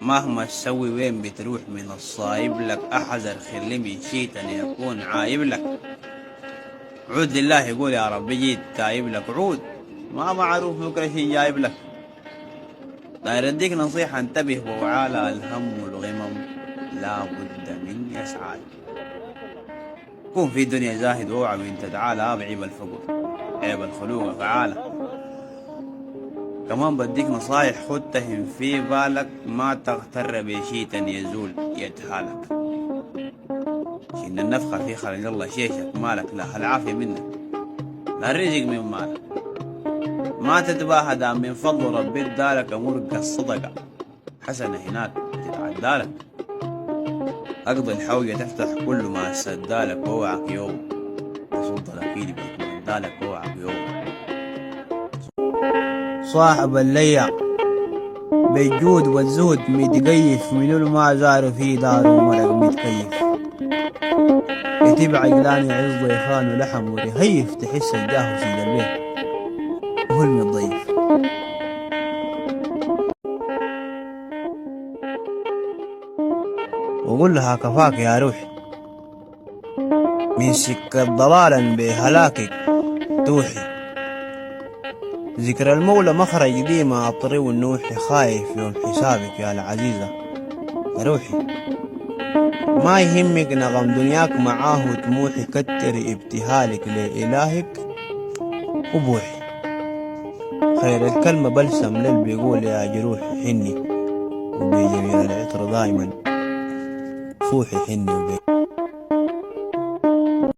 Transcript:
مهما تسوي وين بتروح من الصايب لك، أحذر خلي من شيطان يكون عايب لك. عود لله يقول يا رب جيت تايب لك، عود ما معروف بكرة شي جايب لك. داير اديك نصيحة انتبه وعالى، الهم والغمم لا بد من يسعى. كون في دنيا زاهد واوعى من تتعالى، بعيب الفقر عيب الخلوق فعالة. كمان بديك نصايح خدتهم في بالك، ما تغتر بشيء يزول يتهالك. إن النفخة في خلق الله شيشك مالك، لا العافية منك لا الرزق من مالك. ما تتباهى دام من فضل ربي ادالك، مرق الصدقة حسنة هناك تتعدالك. اقضي الحوجة تفتح كل ما سدالك، ووعك يوم تصد الاكيد بيكون دالك، ووعك يوم. صاحب الليع بالجود والزهد متكيف، من ما زار في دار ومرق متكيف. يتبع عقلان يعز ضيفان ولحم ورهيف، تحس الجاه سيد البيت وهو الضيف. وقل لها كفاك يا روحي من سكة ضلالا بهلاكك توحي. ذكر المولى مخرج ديما أطري والنوحي، خايف يوم حسابك يا العزيزة روحي. ما يهمك نغم دنياك معاه طموحي، كتر ابتهالك لإلهك وبوحي. خير الكلمة بلسم للي بيقول يا جروحي حني، وبجميل العطر دايما فوحي حني وبي.